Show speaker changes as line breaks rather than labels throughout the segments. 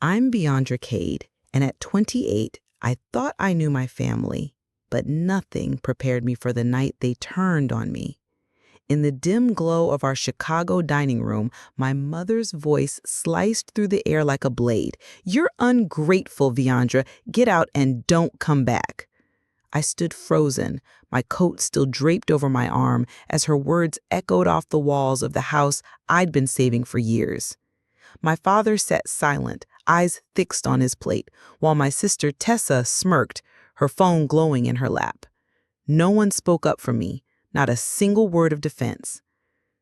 I'm Viondra Cade, and at 28, I thought I knew my family, but nothing prepared me for the night they turned on me. In the dim glow of our Chicago dining room, my mother's voice sliced through the air like a blade. "You're ungrateful, Viondra. Get out and don't come back." I stood frozen, my coat still draped over my arm as her words echoed off the walls of the house I'd been saving for years. My father sat silent, eyes fixed on his plate, while my sister Tessa smirked, her phone glowing in her lap. No one spoke up for me, not a single word of defense.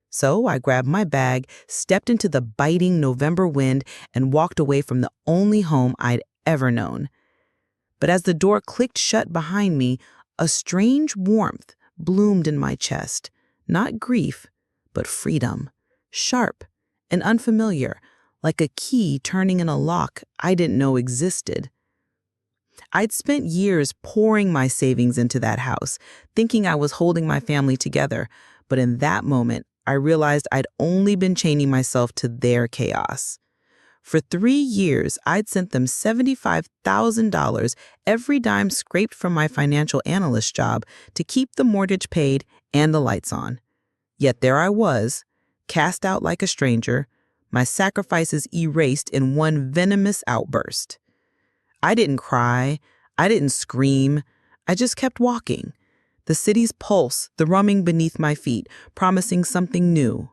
So I grabbed my bag, stepped into the biting November wind, and walked away from the only home I'd ever known. But as the door clicked shut behind me, a strange warmth bloomed in my chest. Not grief, but freedom. Sharp and unfamiliar, like a key turning in a lock I didn't know existed. I'd spent years pouring my savings into that house, thinking I was holding my family together, but in that moment, I realized I'd only been chaining myself to their chaos. For 3 years, I'd sent them $75,000, every dime scraped from my financial analyst job, to keep the mortgage paid and the lights on. Yet there I was, cast out like a stranger, my sacrifices erased in one venomous outburst. I didn't cry, I didn't scream, I just kept walking. The city's pulse thrumming beneath my feet, promising something new.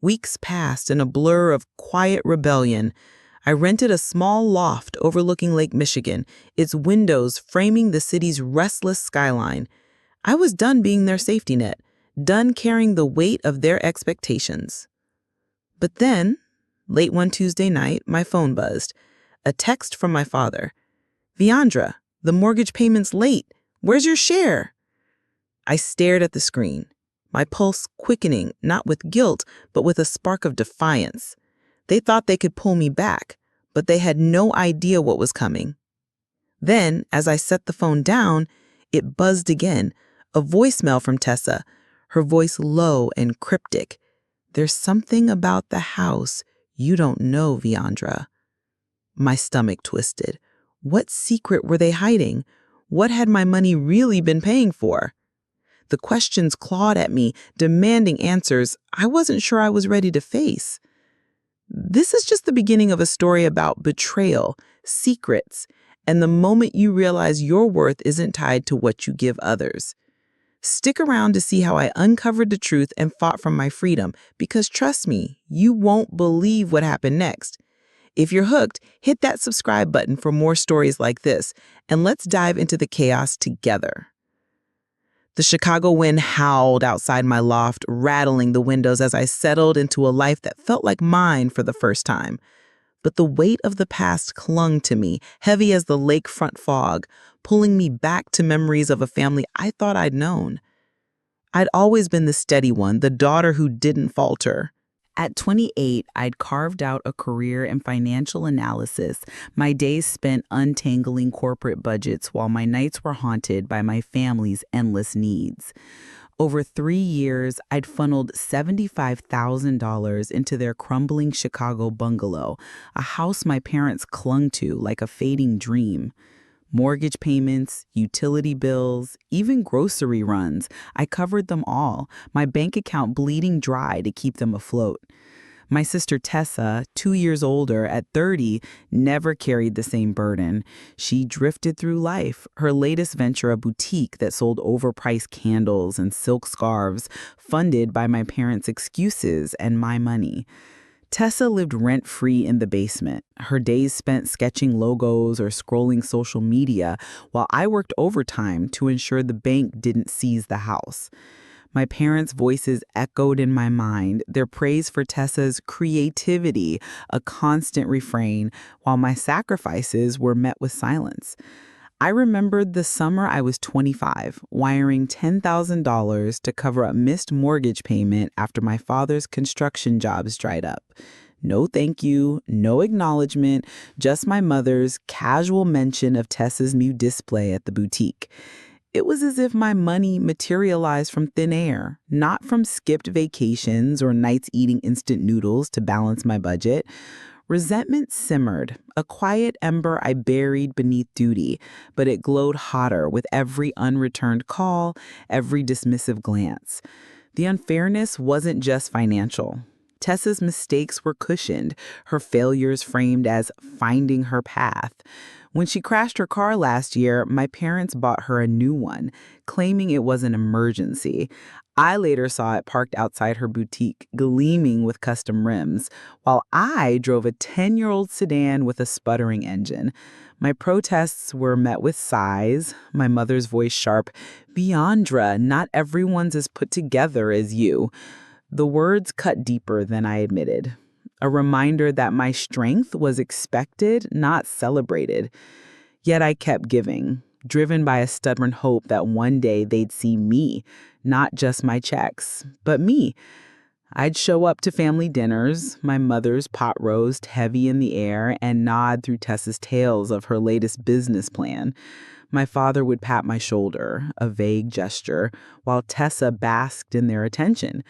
Weeks passed in a blur of quiet rebellion. I rented a small loft overlooking Lake Michigan, its windows framing the city's restless skyline. I was done being their safety net, done carrying the weight of their expectations. But then, late one Tuesday night, my phone buzzed. A text from my father. "Viondra, the mortgage payment's late. Where's your share?" I stared at the screen, my pulse quickening, not with guilt, but with a spark of defiance. They thought they could pull me back, but they had no idea what was coming. Then, as I set the phone down, it buzzed again, a voicemail from Tessa, her voice low and cryptic. "There's something about the house you don't know, Viondra." My stomach twisted. What secret were they hiding? What had my money really been paying for? The questions clawed at me, demanding answers I wasn't sure I was ready to face. This is just the beginning of a story about betrayal, secrets, and the moment you realize your worth isn't tied to what you give others. Stick around to see how I uncovered the truth and fought for my freedom, because trust me, you won't believe what happened next. If you're hooked, hit that subscribe button for more stories like this, and let's dive into the chaos together. The Chicago wind howled outside my loft, rattling the windows as I settled into a life that felt like mine for the first time. But the weight of the past clung to me, heavy as the lakefront fog, pulling me back to memories of a family I thought I'd known. I'd always been the steady one, the daughter who didn't falter. At 28, I'd carved out a career in financial analysis, my days spent untangling corporate budgets while my nights were haunted by my family's endless needs. Over 3 years, I'd funneled $75,000 into their crumbling Chicago bungalow, a house my parents clung to like a fading dream. Mortgage payments, utility bills, even grocery runs. I covered them all, my bank account bleeding dry to keep them afloat. My sister Tessa, 2 years older, at 30, never carried the same burden. She drifted through life, her latest venture a boutique that sold overpriced candles and silk scarves, funded by my parents' excuses and my money. Tessa lived rent-free in the basement, her days spent sketching logos or scrolling social media, while I worked overtime to ensure the bank didn't seize the house. My parents' voices echoed in my mind, their praise for Tessa's creativity, a constant refrain, while my sacrifices were met with silence. I remembered the summer I was 25, wiring $10,000 to cover a missed mortgage payment after my father's construction jobs dried up. No thank you, no acknowledgement, just my mother's casual mention of Tessa's new display at the boutique. It was as if my money materialized from thin air, not from skipped vacations or nights eating instant noodles to balance my budget. Resentment simmered, a quiet ember I buried beneath duty, but it glowed hotter with every unreturned call, every dismissive glance. The unfairness wasn't just financial. Tessa's mistakes were cushioned, her failures framed as finding her path. When she crashed her car last year, my parents bought her a new one, claiming it was an emergency. I later saw it parked outside her boutique, gleaming with custom rims, while I drove a 10-year-old sedan with a sputtering engine. My protests were met with sighs, my mother's voice sharp, "Viondra, not everyone's as put together as you." The words cut deeper than I admitted. A reminder that my strength was expected, not celebrated. Yet I kept giving, driven by a stubborn hope that one day they'd see me, not just my checks, but me. I'd show up to family dinners, my mother's pot roast heavy in the air, and nod through Tessa's tales of her latest business plan. My father would pat my shoulder, a vague gesture, while Tessa basked in their attention.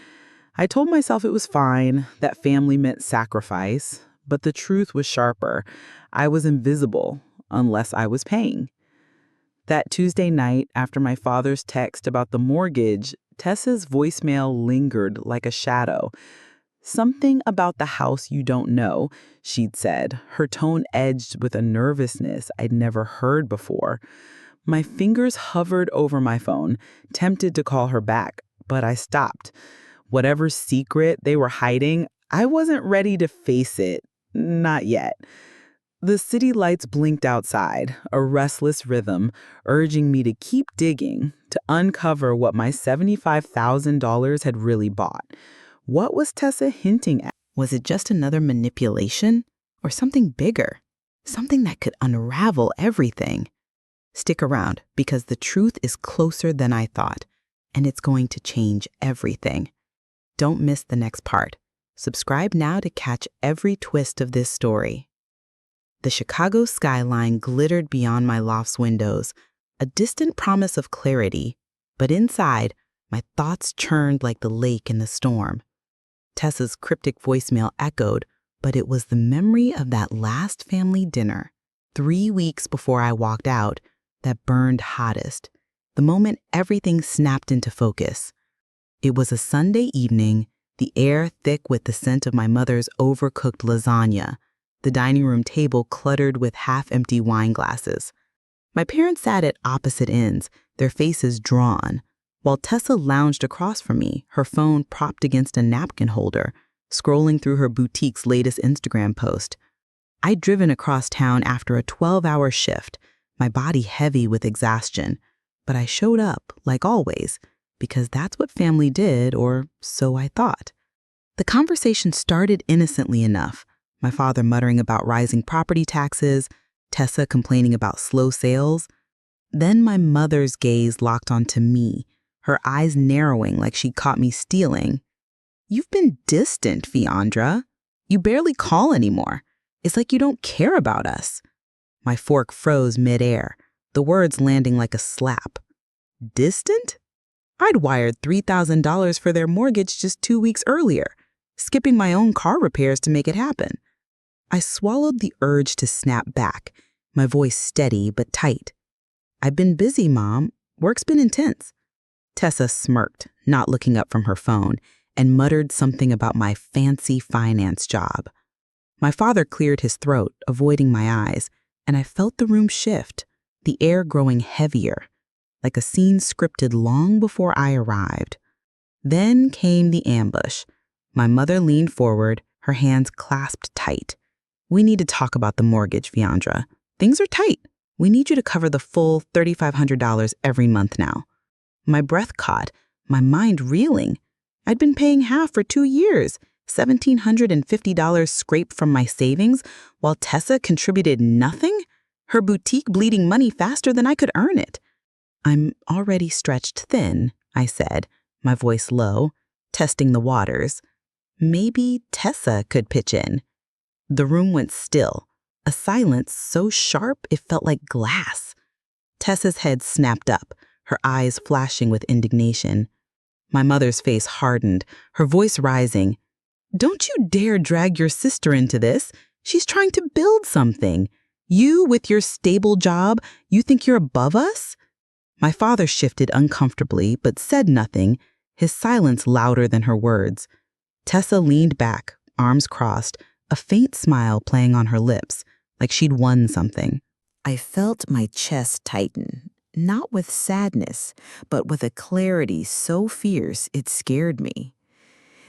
I told myself it was fine, that family meant sacrifice, but the truth was sharper. I was invisible unless I was paying. That Tuesday night, after my father's text about the mortgage, Tessa's voicemail lingered like a shadow. "Something about the house you don't know," she'd said, her tone edged with a nervousness I'd never heard before. My fingers hovered over my phone, tempted to call her back, but I stopped. Whatever secret they were hiding, I wasn't ready to face it. Not yet. The city lights blinked outside, a restless rhythm, urging me to keep digging, to uncover what my $75,000 had really bought. What was Tessa hinting at? Was it just another manipulation? Or something bigger? Something that could unravel everything? Stick around, because the truth is closer than I thought, and it's going to change everything. Don't miss the next part. Subscribe now to catch every twist of this story. The Chicago skyline glittered beyond my loft's windows, a distant promise of clarity, but inside, my thoughts churned like the lake in the storm. Tessa's cryptic voicemail echoed, but it was the memory of that last family dinner, 3 weeks before I walked out, that burned hottest, the moment everything snapped into focus. It was a Sunday evening, the air thick with the scent of my mother's overcooked lasagna, the dining room table cluttered with half-empty wine glasses. My parents sat at opposite ends, their faces drawn, while Tessa lounged across from me, her phone propped against a napkin holder, scrolling through her boutique's latest Instagram post. I'd driven across town after a 12-hour shift, my body heavy with exhaustion, but I showed up, like always, because that's what family did, or so I thought. The conversation started innocently enough, my father muttering about rising property taxes, Tessa complaining about slow sales. Then my mother's gaze locked onto me, her eyes narrowing like she'd caught me stealing. "You've been distant, Viondra. You barely call anymore. It's like you don't care about us." My fork froze midair, the words landing like a slap. Distant? I'd wired $3,000 for their mortgage just 2 weeks earlier, skipping my own car repairs to make it happen. I swallowed the urge to snap back, my voice steady but tight. "I've been busy, Mom. Work's been intense." Tessa smirked, not looking up from her phone, and muttered something about my fancy finance job. My father cleared his throat, avoiding my eyes, and I felt the room shift, the air growing heavier, like a scene scripted long before I arrived. Then came the ambush. My mother leaned forward, her hands clasped tight. "We need to talk about the mortgage, Viondra. Things are tight. We need you to cover the full $3,500 every month now." My breath caught, my mind reeling. I'd been paying half for 2 years, $1,750 scraped from my savings, while Tessa contributed nothing, her boutique bleeding money faster than I could earn it. "I'm already stretched thin," I said, my voice low, testing the waters. Maybe Tessa could pitch in. The room went still, a silence so sharp it felt like glass. Tessa's head snapped up, her eyes flashing with indignation. My mother's face hardened, her voice rising. "Don't you dare drag your sister into this. She's trying to build something. You, with your stable job, you think you're above us? My father shifted uncomfortably, but said nothing, his silence louder than her words. Tessa leaned back, arms crossed, a faint smile playing on her lips, like she'd won something. I felt my chest tighten, not with sadness, but with a clarity so fierce it scared me.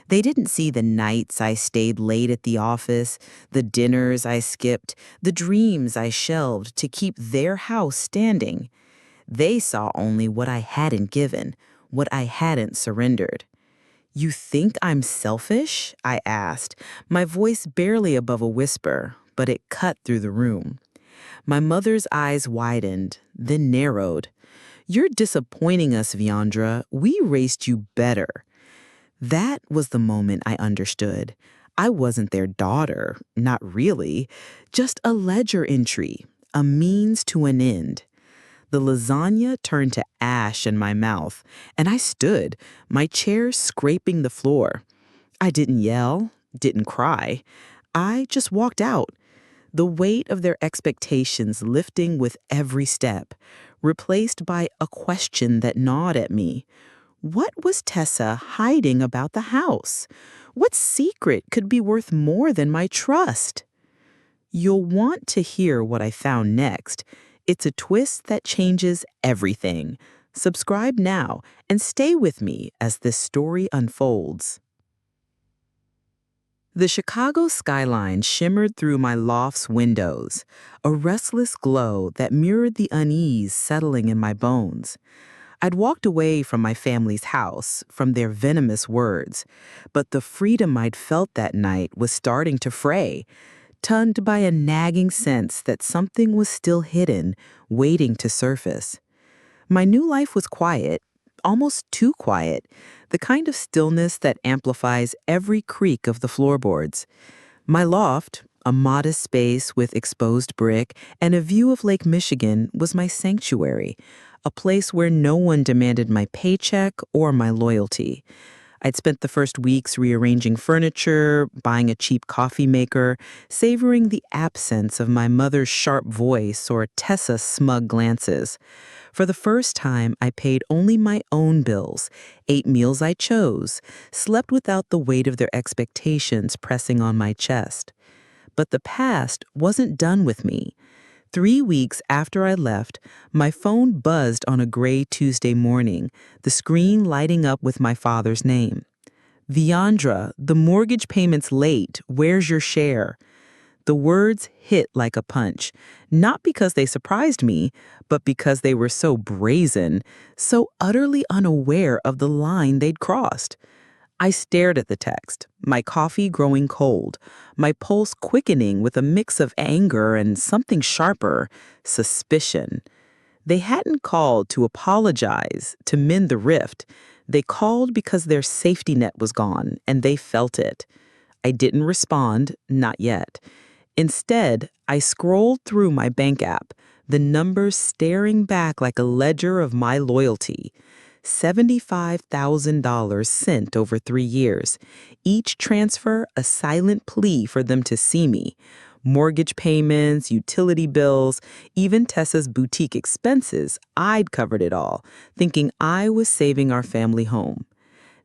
They didn't see the nights I stayed late at the office, the dinners I skipped, the dreams I shelved to keep their house standing. They saw only what I hadn't given, what I hadn't surrendered. "You think I'm selfish?" I asked, my voice barely above a whisper, but it cut through the room. My mother's eyes widened, then narrowed. "You're disappointing us, Viondra. We raised you better." That was the moment I understood. I wasn't their daughter, not really, just a ledger entry, a means to an end. The lasagna turned to ash in my mouth, and I stood, my chair scraping the floor. I didn't yell, didn't cry. I just walked out, the weight of their expectations lifting with every step, replaced by a question that gnawed at me. What was Tessa hiding about the house? What secret could be worth more than my trust? You'll want to hear what I found next. It's a twist that changes everything. Subscribe now and stay with me as this story unfolds. The Chicago skyline shimmered through my loft's windows, a restless glow that mirrored the unease settling in my bones. I'd walked away from my family's house, from their venomous words, but the freedom I'd felt that night was starting to fray, tugged by a nagging sense that something was still hidden, waiting to surface. My new life was quiet, almost too quiet, the kind of stillness that amplifies every creak of the floorboards. My loft, a modest space with exposed brick and a view of Lake Michigan, was my sanctuary, a place where no one demanded my paycheck or my loyalty. I'd spent the first weeks rearranging furniture, buying a cheap coffee maker, savoring the absence of my mother's sharp voice or Tessa's smug glances. For the first time, I paid only my own bills, ate meals I chose, slept without the weight of their expectations pressing on my chest. But the past wasn't done with me. 3 weeks after I left, my phone buzzed on a gray Tuesday morning, the screen lighting up with my father's name. "Viondra, the mortgage payment's late. Where's your share?" The words hit like a punch, not because they surprised me, but because they were so brazen, so utterly unaware of the line they'd crossed. I stared at the text, my coffee growing cold, my pulse quickening with a mix of anger and something sharper, suspicion. They hadn't called to apologize, to mend the rift. They called because their safety net was gone, and they felt it. I didn't respond, not yet. Instead, I scrolled through my bank app, the numbers staring back like a ledger of my loyalty. $75,000 sent over 3 years, each transfer a silent plea for them to see me. Mortgage payments, utility bills, even Tessa's boutique expenses, I'd covered it all, thinking I was saving our family home.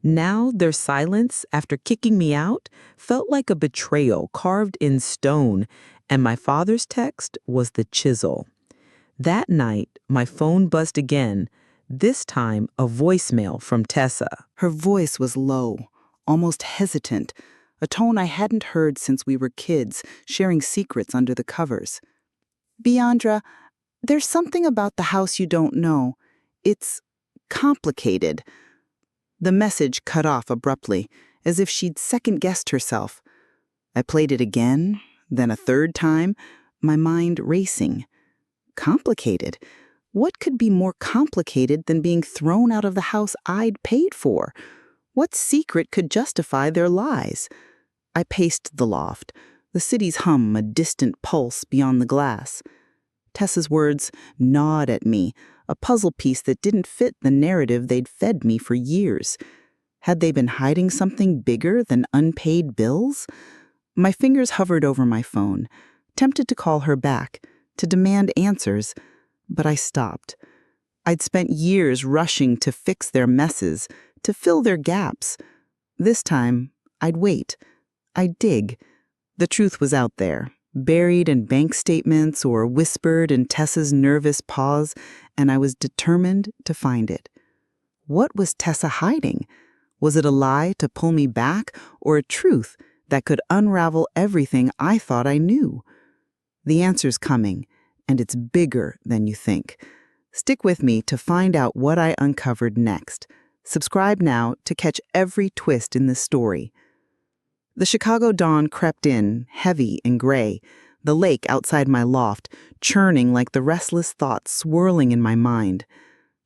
Now their silence, after kicking me out, felt like a betrayal carved in stone, and my father's text was the chisel. That night, my phone buzzed again, this time a voicemail from Tessa. Her voice was low, almost hesitant, a tone I hadn't heard since we were kids, sharing secrets under the covers. "Viondra, there's something about the house you don't know. It's complicated." The message cut off abruptly, as if she'd second-guessed herself. I played it again, then a third time, my mind racing. Complicated? What could be more complicated than being thrown out of the house I'd paid for? What secret could justify their lies? I paced the loft, the city's hum a distant pulse beyond the glass. Tessa's words gnawed at me, a puzzle piece that didn't fit the narrative they'd fed me for years. Had they been hiding something bigger than unpaid bills? My fingers hovered over my phone, tempted to call her back, to demand answers, but I stopped. I'd spent years rushing to fix their messes, to fill their gaps. This time, I'd wait. I'd dig. The truth was out there, buried in bank statements or whispered in Tessa's nervous pause, and I was determined to find it. What was Tessa hiding? Was it a lie to pull me back, or a truth that could unravel everything I thought I knew? The answer's coming, and it's bigger than you think. Stick with me to find out what I uncovered next. Subscribe now to catch every twist in this story. The Chicago dawn crept in, heavy and gray, the lake outside my loft, churning like the restless thoughts swirling in my mind.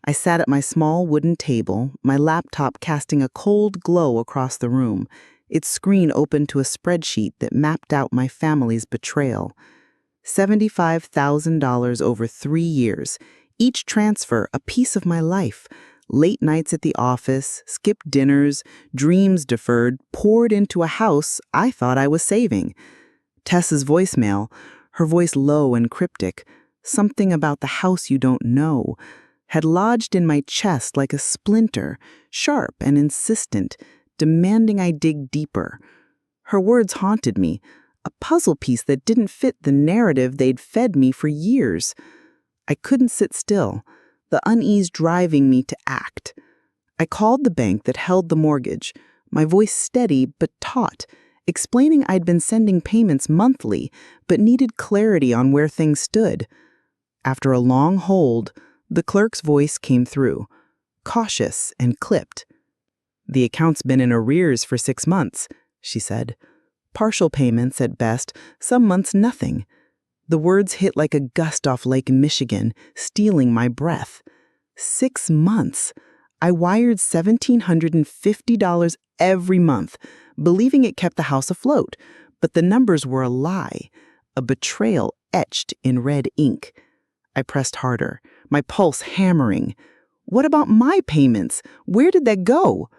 I sat at my small wooden table, my laptop casting a cold glow across the room, its screen open to a spreadsheet that mapped out my family's betrayal. $75,000 over 3 years, each transfer a piece of my life. Late nights at the office, skipped dinners, dreams deferred, poured into a house I thought I was saving. Tessa's voicemail, her voice low and cryptic, something about the house you don't know, had lodged in my chest like a splinter, sharp and insistent, demanding I dig deeper. Her words haunted me, a puzzle piece that didn't fit the narrative they'd fed me for years. I couldn't sit still, the unease driving me to act. I called the bank that held the mortgage, my voice steady but taut, explaining I'd been sending payments monthly but needed clarity on where things stood. After a long hold, the clerk's voice came through, cautious and clipped. "The account's been in arrears for 6 months," she said. "Partial payments at best, some months nothing." The words hit like a gust off Lake Michigan, stealing my breath. 6 months. I wired $1,750 every month, believing it kept the house afloat, but the numbers were a lie, a betrayal etched in red ink. I pressed harder, my pulse hammering. What about my payments? Where did that go?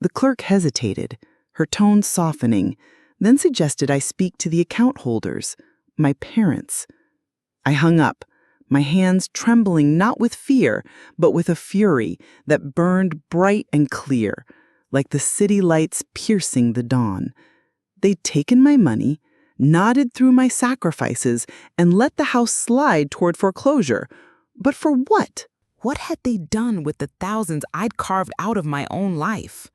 The clerk hesitated, her tone softening, then suggested I speak to the account holders, my parents. I hung up, my hands trembling not with fear, but with a fury that burned bright and clear, like the city lights piercing the dawn. They'd taken my money, nodded through my sacrifices, and let the house slide toward foreclosure. But for what? What had they done with the thousands I'd carved out of my own life?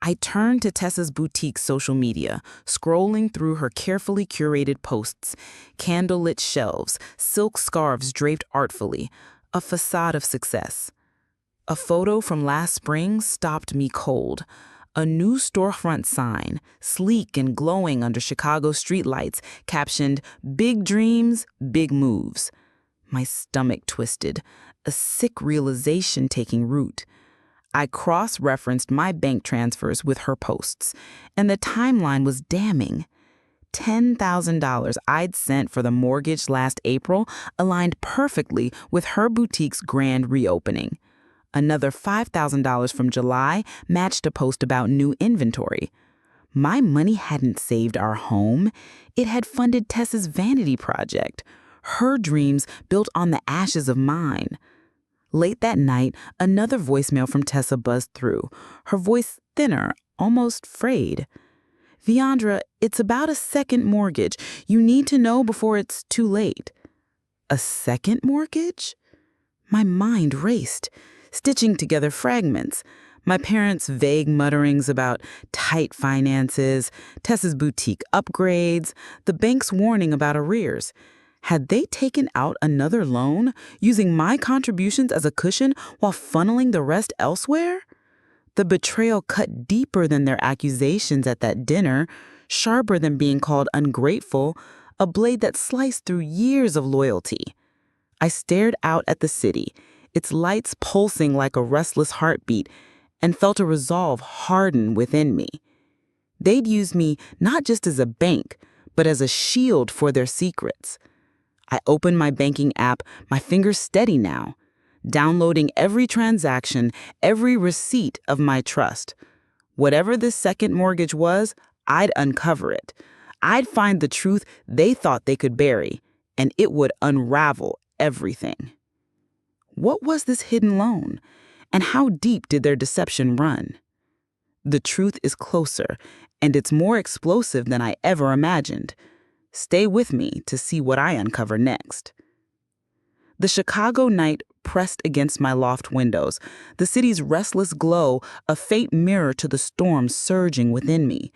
I turned to Tessa's boutique's social media, scrolling through her carefully curated posts, candlelit shelves, silk scarves draped artfully, a facade of success. A photo from last spring stopped me cold. A new storefront sign, sleek and glowing under Chicago streetlights, captioned, "Big dreams, big moves." My stomach twisted, a sick realization taking root. I cross-referenced my bank transfers with her posts, and the timeline was damning. $10,000 I'd sent for the mortgage last April aligned perfectly with her boutique's grand reopening. Another $5,000 from July matched a post about new inventory. My money hadn't saved our home. It had funded Tessa's vanity project, her dreams built on the ashes of mine. Late that night, another voicemail from Tessa buzzed through, her voice thinner, almost frayed. "Viondra, it's about a second mortgage. You need to know before it's too late." A second mortgage? My mind raced, stitching together fragments. My parents' vague mutterings about tight finances, Tessa's boutique upgrades, the bank's warning about arrears. Had they taken out another loan, using my contributions as a cushion while funneling the rest elsewhere? The betrayal cut deeper than their accusations at that dinner, sharper than being called ungrateful, a blade that sliced through years of loyalty. I stared out at the city, its lights pulsing like a restless heartbeat, and felt a resolve harden within me. They'd used me not just as a bank, but as a shield for their secrets. I opened my banking app, my fingers steady now, downloading every transaction, every receipt of my trust. Whatever this second mortgage was, I'd uncover it. I'd find the truth they thought they could bury, and it would unravel everything. What was this hidden loan? And how deep did their deception run? The truth is closer, and it's more explosive than I ever imagined. Stay with me to see what I uncover next. The Chicago night pressed against my loft windows, the city's restless glow a faint mirror to the storm surging within me.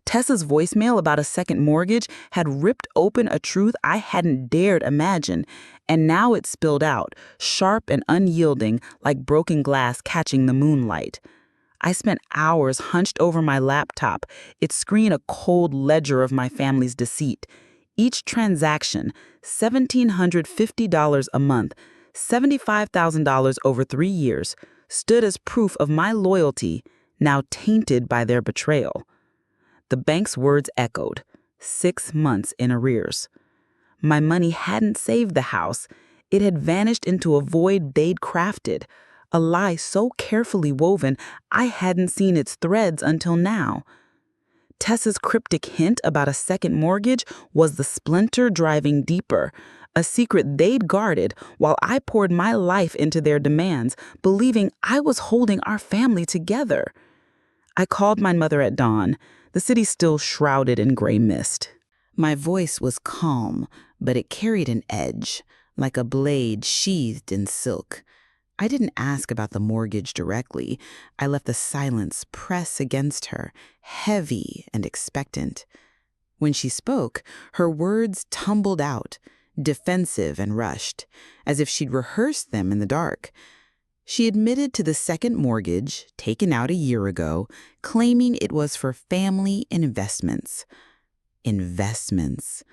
Tessa's voicemail about a second mortgage had ripped open a truth I hadn't dared imagine, and now it spilled out, sharp and unyielding like broken glass catching the moonlight. I spent hours hunched over my laptop, its screen a cold ledger of my family's deceit. Each transaction, $1,750 a month, $75,000 over 3 years, stood as proof of my loyalty, now tainted by their betrayal. The bank's words echoed, 6 months in arrears. My money hadn't saved the house. It had vanished into a void they'd crafted, a lie so carefully woven I hadn't seen its threads until now. Tessa's cryptic hint about a second mortgage was the splinter driving deeper, a secret they'd guarded while I poured my life into their demands, believing I was holding our family together. I called my mother at dawn, the city still shrouded in gray mist. My voice was calm, but it carried an edge, like a blade sheathed in silk. I didn't ask about the mortgage directly. I let the silence press against her, heavy and expectant. When she spoke, her words tumbled out, defensive and rushed, as if she'd rehearsed them in the dark. She admitted to the second mortgage, taken out a year ago, claiming it was for family investments. Investments.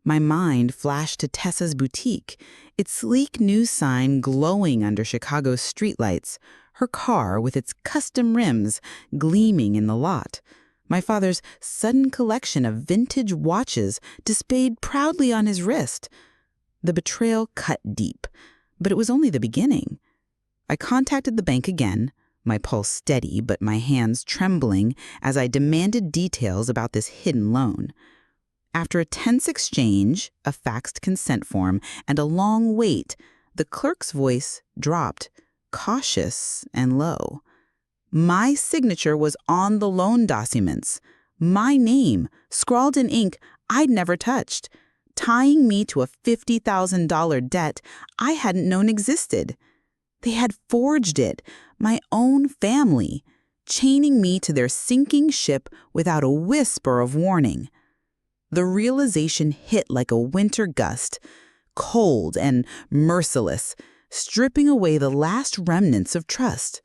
My mind flashed to Tessa's boutique, its sleek new sign glowing under Chicago's streetlights, her car with its custom rims gleaming in the lot, my father's sudden collection of vintage watches displayed proudly on his wrist. The betrayal cut deep, but it was only the beginning. I contacted the bank again, my pulse steady but my hands trembling as I demanded details about this hidden loan. After a tense exchange, a faxed consent form, and a long wait, the clerk's voice dropped, cautious and low. My signature was on the loan documents. My name, scrawled in ink I'd never touched, tying me to a $50,000 debt I hadn't known existed. They had forged it, my own family, chaining me to their sinking ship without a whisper of warning. The realization hit like a winter gust, cold and merciless, stripping away the last remnants of trust.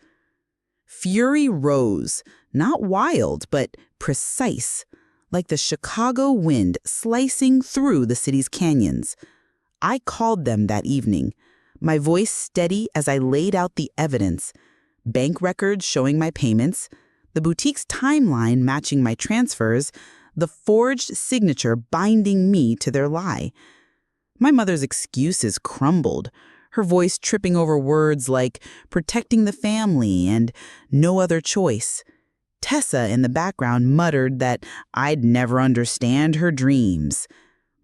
Fury rose, not wild, but precise, like the Chicago wind slicing through the city's canyons. I called them that evening, my voice steady as I laid out the evidence, bank records showing my payments, the boutique's timeline matching my transfers, the forged signature binding me to their lie. My mother's excuses crumbled, her voice tripping over words like protecting the family and no other choice. Tessa in the background muttered that I'd never understand her dreams.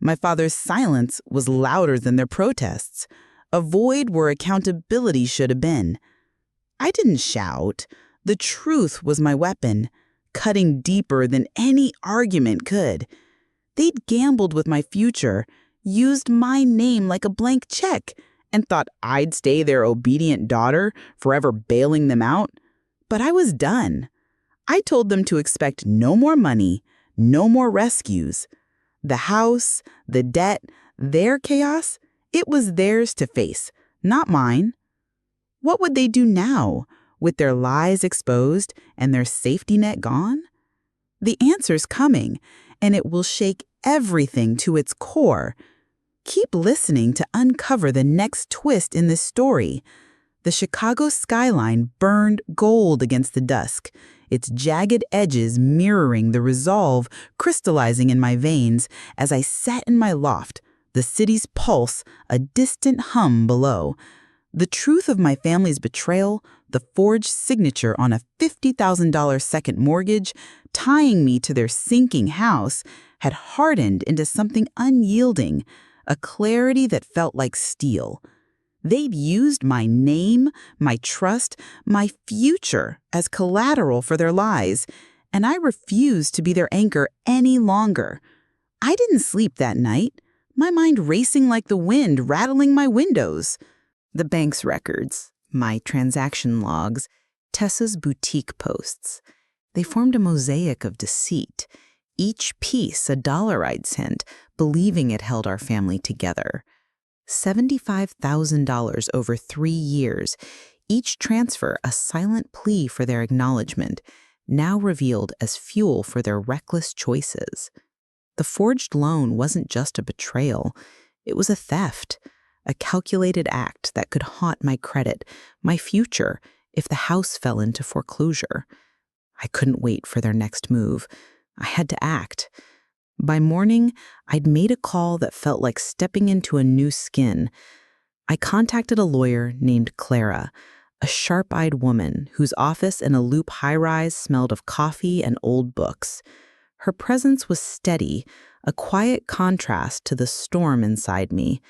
My father's silence was louder than their protests, a void where accountability should have been. I didn't shout. The truth was my weapon, cutting deeper than any argument could. They'd gambled with my future, used my name like a blank check, and thought I'd stay their obedient daughter, forever bailing them out. But I was done. I told them to expect no more money, no more rescues. The house, the debt, their chaos, it was theirs to face, not mine. What would they do now, with their lies exposed and their safety net gone? The answer's coming, and it will shake everything to its core. Keep listening to uncover the next twist in this story. The Chicago skyline burned gold against the dusk, its jagged edges mirroring the resolve crystallizing in my veins as I sat in my loft, the city's pulse a distant hum below. The truth of my family's betrayal, the forged signature on a $50,000 second mortgage, tying me to their sinking house,
had hardened into something unyielding, a clarity that felt like steel. They'd used my name, my trust, my future as collateral for their lies, and I refused to be their anchor any longer. I didn't sleep that night, my mind racing like the wind, rattling my windows. The bank's records, my transaction logs, Tessa's boutique posts. They formed a mosaic of deceit, each piece a dollar I'd sent, believing it held our family together. $75,000 over 3 years, each transfer a silent plea for their acknowledgement, now revealed as fuel for their reckless choices. The forged loan wasn't just a betrayal, it was a theft, a calculated act that could haunt my credit, my future, if the house fell into foreclosure. I couldn't wait for their next move. I had to act. By morning, I'd made a call that felt like stepping into a new skin. I contacted a lawyer named Clara, a sharp-eyed woman whose office in a loop high-rise smelled of coffee and old books. Her presence was steady, a quiet contrast to the storm inside me.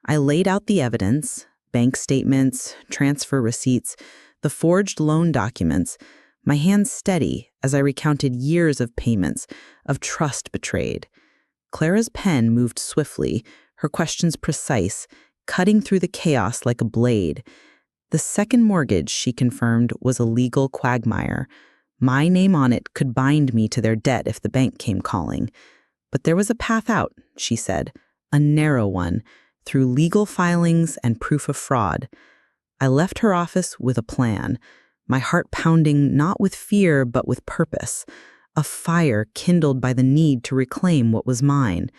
I laid out the evidence, bank statements, transfer receipts, the forged loan documents, my hands steady as I recounted years of payments, of trust betrayed. Clara's pen moved swiftly, her questions precise, cutting through the chaos like a blade. The second mortgage, she confirmed, was a legal quagmire. My name on it could bind me to their debt if the bank came calling. But there was a path out, she said, a narrow one, through legal filings and proof of fraud. I left her office with a plan, my heart pounding not with fear but with purpose, a fire kindled by the need to reclaim what was mine.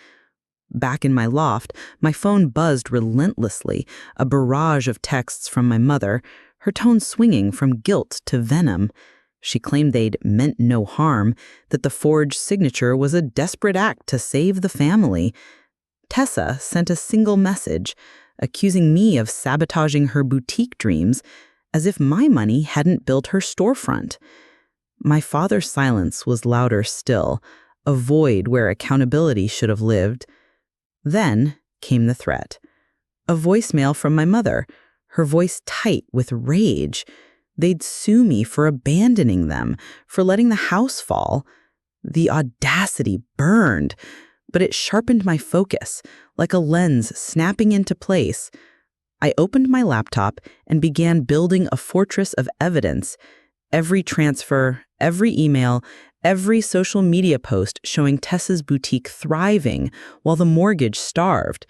Back in my loft, my phone buzzed relentlessly, a barrage of texts from my mother, her tone swinging from guilt to venom. She claimed they'd meant no harm, that the forged signature was a desperate act to save the family. Tessa sent a single message, accusing me of sabotaging her boutique dreams, as if my money hadn't built her storefront. My father's silence was louder still, a void where accountability should have lived. Then came the threat. A voicemail from my mother, her voice tight with rage. They'd sue me for abandoning them, for letting the house fall. The audacity burned, but it sharpened my focus, like a lens snapping into place. I opened my laptop and began building a fortress of evidence. Every transfer, every email, every social media post showing Tessa's boutique thriving while the mortgage starved.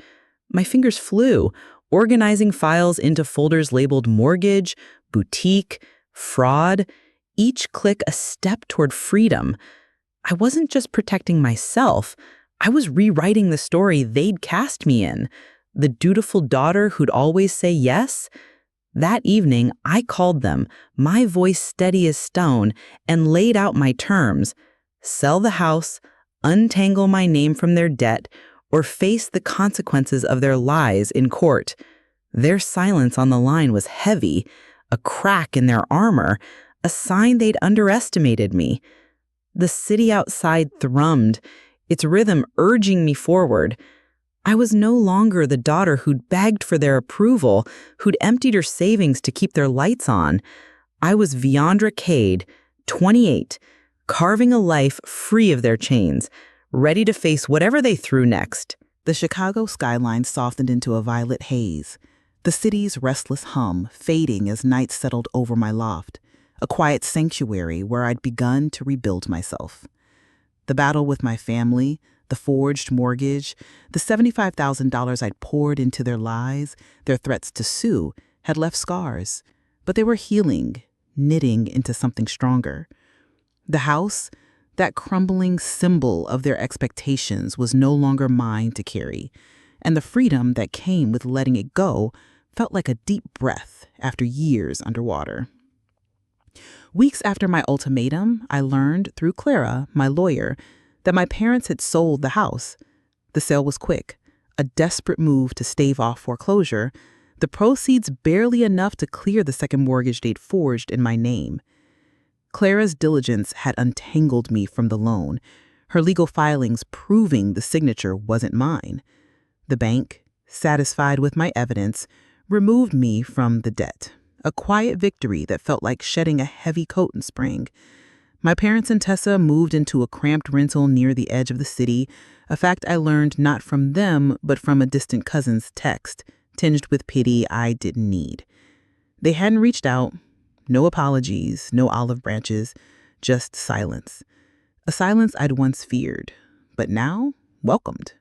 My fingers flew, organizing files into folders labeled mortgage, boutique, fraud, each click a step toward freedom. I wasn't just protecting myself, I was rewriting the story they'd cast me in. The dutiful daughter who'd always say yes? That evening, I called them, my voice steady as stone, and laid out my terms. Sell the house, untangle my name from their debt, or face the consequences of their lies in court. Their silence on the line was heavy, a crack in their armor, a sign they'd underestimated me. The city outside thrummed, its rhythm urging me forward. I was no longer the daughter who'd begged for their approval, who'd emptied her savings to keep their lights on. I was Viondra Cade, 28, carving a life free of their chains, ready to face whatever they threw next. The Chicago skyline softened into a violet haze, the city's restless hum fading as night settled over my loft, a quiet sanctuary where I'd begun to rebuild myself. The battle with my family, the forged mortgage, the $75,000 I'd poured into their lies, their threats to sue, had left scars, but they were healing, knitting into something stronger. The house, that crumbling symbol of their expectations, was no longer mine to carry, and the freedom that came with letting it go felt like a deep breath after years underwater. Weeks after my ultimatum, I learned through Clara, my lawyer, that my parents had sold the house. The sale was quick, a desperate move to stave off foreclosure, the proceeds barely enough to clear the second mortgage they'd forged in my name. Clara's diligence had untangled me from the loan, her legal filings proving the signature wasn't mine. The bank, satisfied with my evidence, removed me from the debt, a quiet victory that felt like shedding a heavy coat in spring. My parents and Tessa moved into a cramped rental near the edge of the city, a fact I learned not from them but from a distant cousin's text, tinged with pity I didn't need. They hadn't reached out, no apologies, no olive branches, just silence. A silence I'd once feared, but now welcomed.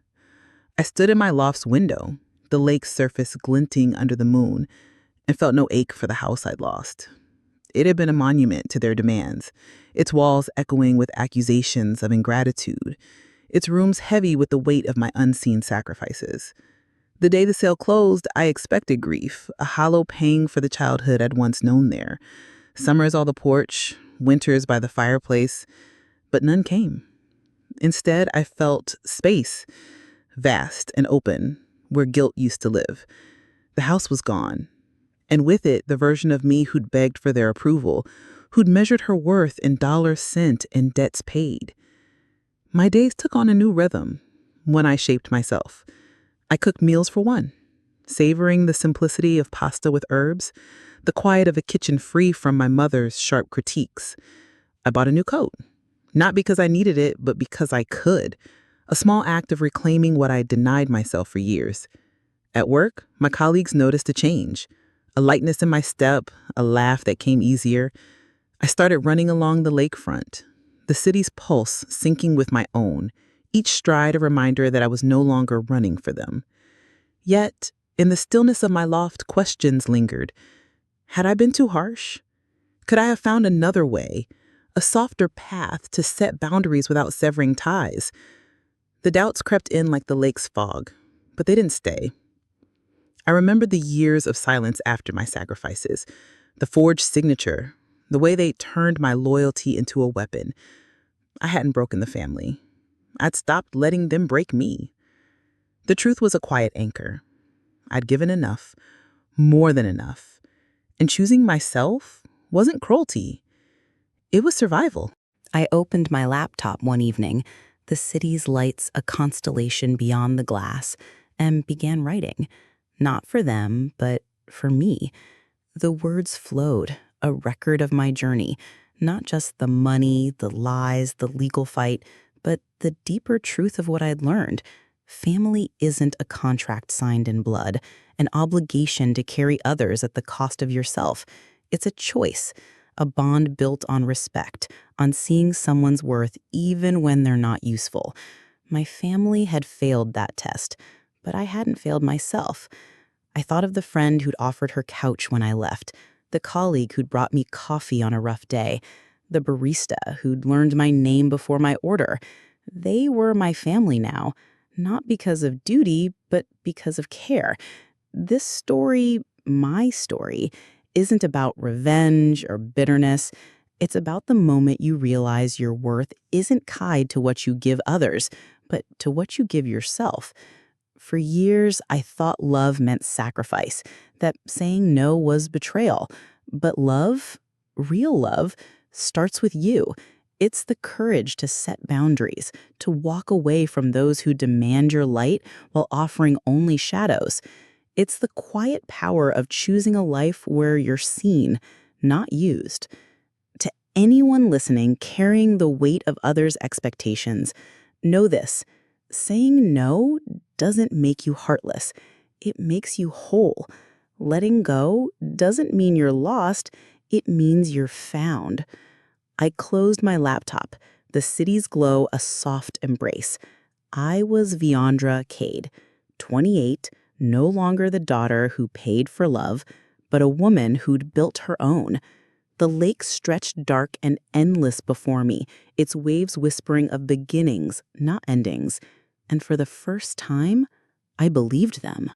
I stood in my loft's window, the lake's surface glinting under the moon, and felt no ache for the house I'd lost. It had been a monument to their demands, its walls echoing with accusations of ingratitude, its rooms heavy with the weight of my unseen sacrifices. The day the sale closed, I expected grief, a hollow pang for the childhood I'd once known there. Summers on the porch, winters by the fireplace, but none came. Instead, I felt space, vast and open, where guilt used to live. The house was gone, and with it, the version of me who'd begged for their approval, who'd measured her worth in dollars sent and debts paid. My days took on a new rhythm, one I shaped myself. I cooked meals for one, savoring the simplicity of pasta with herbs, the quiet of a kitchen free from my mother's sharp critiques. I bought a new coat, not because I needed it, but because I could, a small act of reclaiming what I denied myself for years. At work, my colleagues noticed a change, a lightness in my step, a laugh that came easier. I started running along the lakefront, the city's pulse syncing with my own, each stride a reminder that I was no longer running for them. Yet, in the stillness of my loft, questions lingered. Had I been too harsh? Could I have found another way, a softer path to set boundaries without severing ties? The doubts crept in like the lake's fog, but they didn't stay. I remembered the years of silence after my sacrifices, the forged signature, the way they turned my loyalty into a weapon. I hadn't broken the family. I'd stopped letting them break me. The truth was a quiet anchor. I'd given enough, more than enough. And choosing myself wasn't cruelty. It was survival.
I opened my laptop one evening, the city's lights a constellation beyond the glass, and began writing. Not for them, but for me. The words flowed, a record of my journey, not just the money, the lies, the legal fight, but the deeper truth of what I'd learned. Family isn't a contract signed in blood, an obligation to carry others at the cost of yourself. It's a choice, a bond built on respect, on seeing someone's worth even when they're not useful. My family had failed that test, but I hadn't failed myself. I thought of the friend who'd offered her couch when I left, the colleague who'd brought me coffee on a rough day, the barista who'd learned my name before my order. They were my family now, not because of duty, but because of care. This story, my story, isn't about revenge or bitterness. It's about the moment you realize your worth isn't tied to what you give others, but to what you give yourself. For years, I thought love meant sacrifice, that saying no was betrayal. But love, real love, starts with you. It's the courage to set boundaries, to walk away from those who demand your light while offering only shadows. It's the quiet power of choosing a life where you're seen, not used. To anyone listening carrying the weight of others' expectations, know this: saying no doesn't make you heartless. It makes you whole. Letting go doesn't mean you're lost. It means you're found. I closed my laptop, the city's glow a soft embrace. I was Viondra Cade, 28, no longer the daughter who paid for love, but a woman who'd built her own. The lake stretched dark and endless before me, its waves whispering of beginnings, not endings. And for the first time, I believed them.